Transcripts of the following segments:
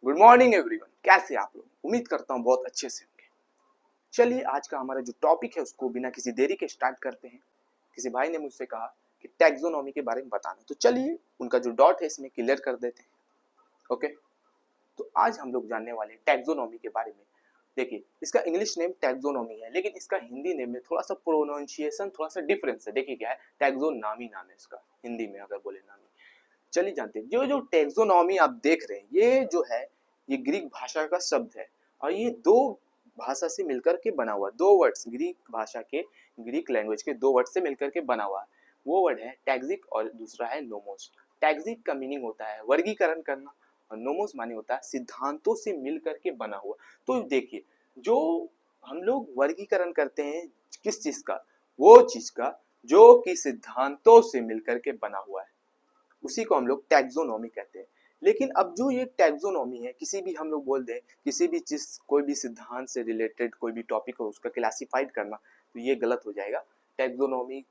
Good morning everyone. कैसे आप लोग? उम्मीद करता हूँ बहुत अच्छे से होंगे। चलिए आज का हमारा जो टॉपिक है उसको बिना किसी देरी के स्टार्ट करते हैं। किसी भाई ने मुझसे कहा कि टैक्सोनॉमी के बारे में बताना, तो चलिए उनका जो डाउट है इसमें क्लियर कर देते हैं। ओके, तो आज हम लोग जानने वाले हैं टैक्सोनॉमी के बारे में। देखिए, इसका इंग्लिश नेम टैक्सोनॉमी है, लेकिन इसका हिंदी नेम में थोड़ा सा प्रोनाउंसिएशन थोड़ा सा डिफरेंस है। देखिए क्या है, टैक्सोनॉमी नाम है इसका हिंदी में, अगर बोले नामी। चलिए जानते हैं, जो जो टैक्सोनॉमी आप देख रहे हैं ये जो है ये ग्रीक भाषा का शब्द है, और ये दो भाषा से मिलकर के बना हुआ, दो वर्ड्स, ग्रीक भाषा के, ग्रीक लैंग्वेज के दो वर्ड से मिलकर के बना हुआ है। वो वर्ड है टैक्सिक और दूसरा है नोमोस। टैक्सिक का मीनिंग होता है वर्गीकरण करना, और नोमोस माने होता है सिद्धांतों से मिलकर के बना हुआ। तो देखिए, जो हम लोग वर्गीकरण करते हैं किस चीज का, वो चीज का जो कि सिद्धांतों से मिलकर के बना हुआ है, उसी को हम लोग टैक्सोनॉमी कहते हैं। लेकिन अब जो ये टैक्सोनॉमी है, किसी भी हम लोग बोल दें किसी भी चीज, कोई भी सिद्धांत से रिलेटेड कोई भी टॉपिक हो उसका क्लासिफाइड करना, तो ये गलत हो जाएगा। टैक्सोनॉमी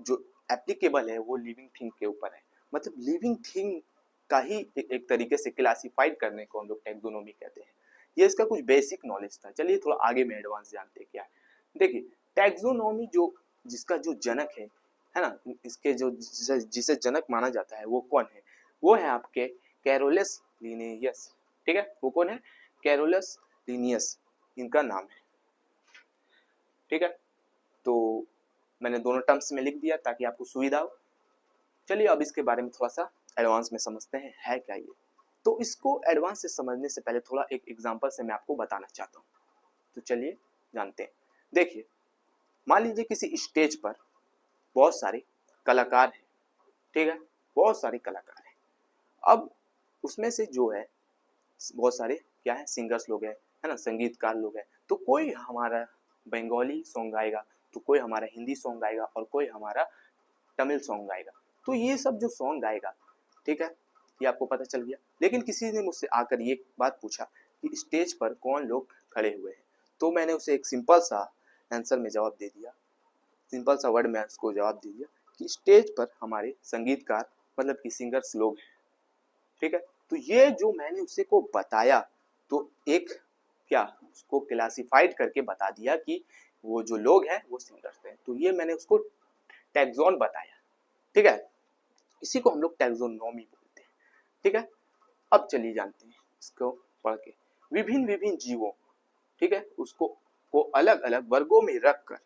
जो एप्लीकेबल है वो लिविंग थिंग के ऊपर है, मतलब लिविंग थिंग का ही एक तरीके से क्लासिफाइड करने को हम लोग टैक्सोनॉमी कहते हैं। ये इसका कुछ बेसिक नॉलेज था। चलिए थोड़ा आगे में एडवांस जानते हैं क्या है। देखिए, टैक्सोनॉमी जो जिसका जो जनक है ना, इसके जो जिसे जनक माना जाता है वो कौन है? वो है आपके कैरोलस लिनियस। ठीक है, वो कौन है? कैरोलस लिनियस इनका नाम है। ठीक है, तो मैंने दोनों टर्म्स में लिख दिया ताकि आपको सुविधा हो। चलिए अब इसके बारे में थोड़ा सा एडवांस में समझते हैं है क्या ये। तो इसको एडवांस से समझने से पहले थोड़ा एक एग्जांपल से मैं आपको बताना चाहता हूँ। तो चलिए जानते हैं। देखिए, मान लीजिए किसी स्टेज पर बहुत सारे कलाकार हैं। ठीक है, बहुत सारे कलाकार हैं। अब उसमें से जो है बहुत सारे क्या है, सिंगर्स लोग है ना, संगीतकार लोग हैं। तो कोई हमारा बंगाली सॉन्ग गाएगा, तो कोई हमारा हिंदी सॉन्ग गाएगा, और कोई हमारा तमिल सॉन्ग गाएगा। तो ये सब जो सॉन्ग गाएगा, ठीक है, ये आपको पता चल गया। लेकिन किसी ने मुझसे आकर ये बात पूछा कि स्टेज पर कौन लोग खड़े हुए हैं, तो मैंने उसे एक सिंपल सा आंसर में जवाब दे दिया, सिंपल सा वर्ड में उसको जवाब दे दिया कि स्टेज पर हमारे संगीतकार मतलब कि सिंगर्स लोग हैं। ठीक है, तो ये जो मैंने उसे को बताया, तो एक क्या उसको क्लासिफाइड करके बता दिया कि वो जो लोग हैं वो सिंगर्स हैं। तो ये मैंने उसको टैक्सोन बताया। ठीक है, इसी को हम लोग टैक्सोनॉमी बोलते हैं। ठीक है, अब चलिए जानते हैं इसको पढ़ के। विभिन्न विभिन्न जीवों, ठीक है, उसको को अलग अलग वर्गों में रखकर,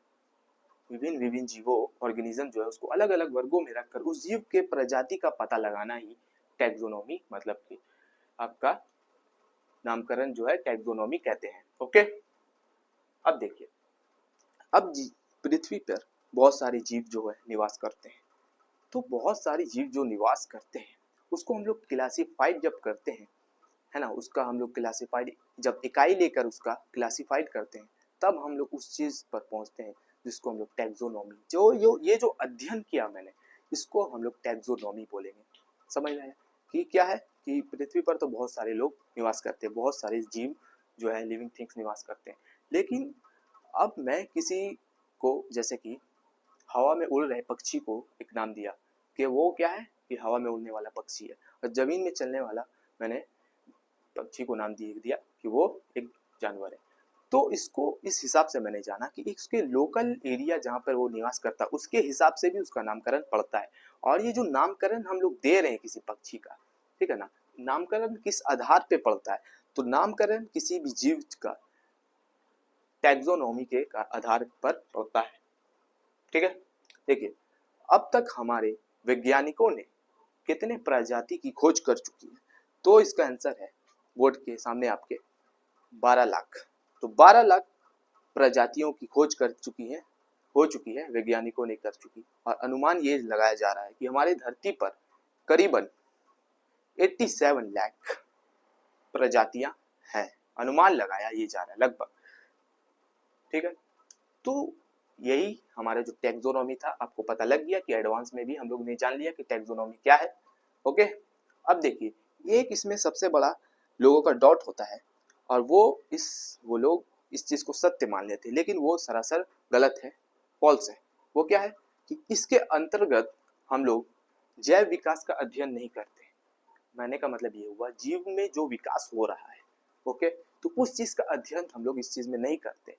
विभिन्न विभिन्न जीवों ऑर्गेनिज्म जो है उसको अलग अलग वर्गों में रखकर उस जीव के प्रजाति का पता लगाना ही टैक्सोनॉमी, मतलब कि आपका नामकरण जो है टैक्सोनॉमी कहते हैं। ओके, अब देखिए, अब पृथ्वी पर बहुत सारे जीव जो है निवास करते हैं। तो बहुत सारे जीव जो निवास करते हैं उसको हम लोग क्लासिफाइड जब करते हैं, है ना, उसका हम लोग क्लासिफाइड जब इकाई लेकर उसका क्लासिफाइड करते हैं, तब हम लोग उस चीज पर पहुंचते हैं जिसको हम लोग टैक्सोनॉमी, जो ये जो अध्ययन किया मैंने, इसको हम लोग टैक्सोनॉमी बोलेंगे। समझ में आया कि क्या है कि पृथ्वी पर तो बहुत सारे लोग निवास करते हैं, बहुत सारे जीव जो है लिविंग थिंग्स निवास करते हैं। लेकिन अब मैं किसी को, जैसे कि हवा में उड़ रहे पक्षी को एक नाम दिया कि वो क्या है कि हवा में उड़ने वाला पक्षी है, और जमीन में चलने वाला मैंने पक्षी को नाम दिया कि वो एक जानवर है। तो इसको इस हिसाब से मैंने जाना कि इसके लोकल एरिया जहाँ पर वो निवास करता है उसके हिसाब से भी उसका नामकरण पड़ता है। और ये जो नामकरण हम लोग दे रहे हैं किसी पक्षी का, ठीक है ना, नामकरण किस आधार पे पड़ता है? तो नामकरण किसी भी जीव का टैक्सोनॉमी के आधार पर पड़ता है। ठीक है, देखिए, अब तक हमारे वैज्ञानिकों ने कितने प्रजाति की खोज कर चुकी है? तो इसका आंसर है बोर्ड के सामने आपके 12 लाख। तो 12 लाख प्रजातियों की खोज कर चुकी है, हो चुकी है, वैज्ञानिकों ने कर चुकी। और अनुमान ये लगाया जा रहा है कि हमारी धरती पर करीबन 87 लाख प्रजातियां हैं। अनुमान लगाया ये जा रहा है लगभग। ठीक है, तो यही हमारा जो टैक्सोनॉमी था, आपको पता लग गया कि एडवांस में भी हम लोग ने जान लिया कि टैक्सोनॉमी क्या है। ओके, अब देखिए, एक इसमें सबसे बड़ा लोगों का डाउट होता है, और वो लोग इस चीज को सत्य मान लेते हैं, लेकिन वो सरासर गलत है, फॉल्स है। वो क्या है कि इसके अंतर्गत हम लोग जैव विकास का अध्ययन नहीं करते। कहने का मतलब ये हुआ जीव में जो विकास हो रहा है, ओके, तो उस चीज का अध्ययन हम लोग इस चीज में नहीं करते,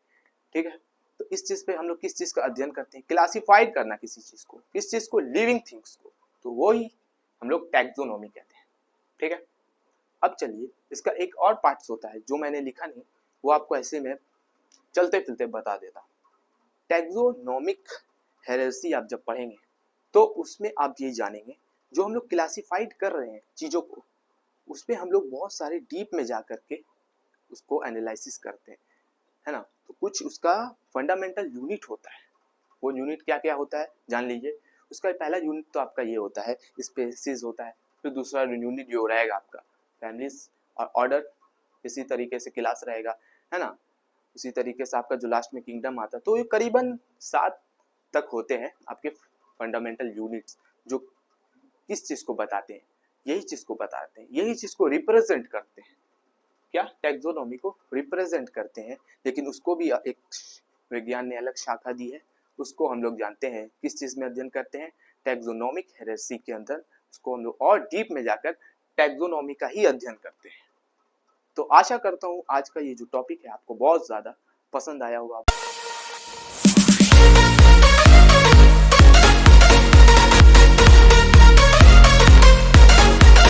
ठीक है। तो इस चीज पे हम लोग किस चीज का अध्ययन करते हैं, क्लासिफाइड करना किसी चीज को, किस चीज को, लिविंग थिंग्स को, तो वो ही हम लोग टैक्सोनॉमी कहते हैं, ठीक है। अब चलिए इसका एक और पार्ट्स होता है जो मैंने लिखा नहीं, वो आपको ऐसे में चलते चलते बता देता हूँ। टैक्सोनॉमिक हेरेसी आप जब पढ़ेंगे तो उसमें आप ये जानेंगे जो हम लोग क्लासिफाइड कर रहे हैं चीजों को, उसमें हम लोग बहुत सारे डीप में जा करके उसको एनालिसिस करते हैं, है ना। तो कुछ उसका फंडामेंटल यूनिट होता है, वो यूनिट क्या क्या होता है जान लीजिए। उसका पहला यूनिट तो आपका ये होता है, स्पेसीज होता है। फिर दूसरा यूनिट जो रहेगा आपका फैमिलीज और ऑर्डर, इसी तरीके से क्लास रहेगा, है ना। उसी तरीके से आपका जो लास्ट में किंगडम आता है। तो ये करीबन 7 तक होते हैं आपके फंडामेंटल यूनिट्स, जो किस चीज को बताते हैं, यही चीज को बताते हैं, यही चीज को रिप्रेजेंट करते हैं, क्या, टैक्सोनॉमी को रिप्रेजेंट करते हैं। लेकिन उसको भी एक विज्ञान ने अलग शाखा दी है, उसको हम लोग जानते हैं किस चीज में अध्ययन करते हैं, टैक्सोनॉमिक हेरेसी के अंदर। उसको हम लोग और डीप में जाकर टैक्सोनॉमी का ही अध्ययन करते हैं। तो आशा करता हूँ आज का ये जो टॉपिक है आपको बहुत ज्यादा पसंद आया होगा।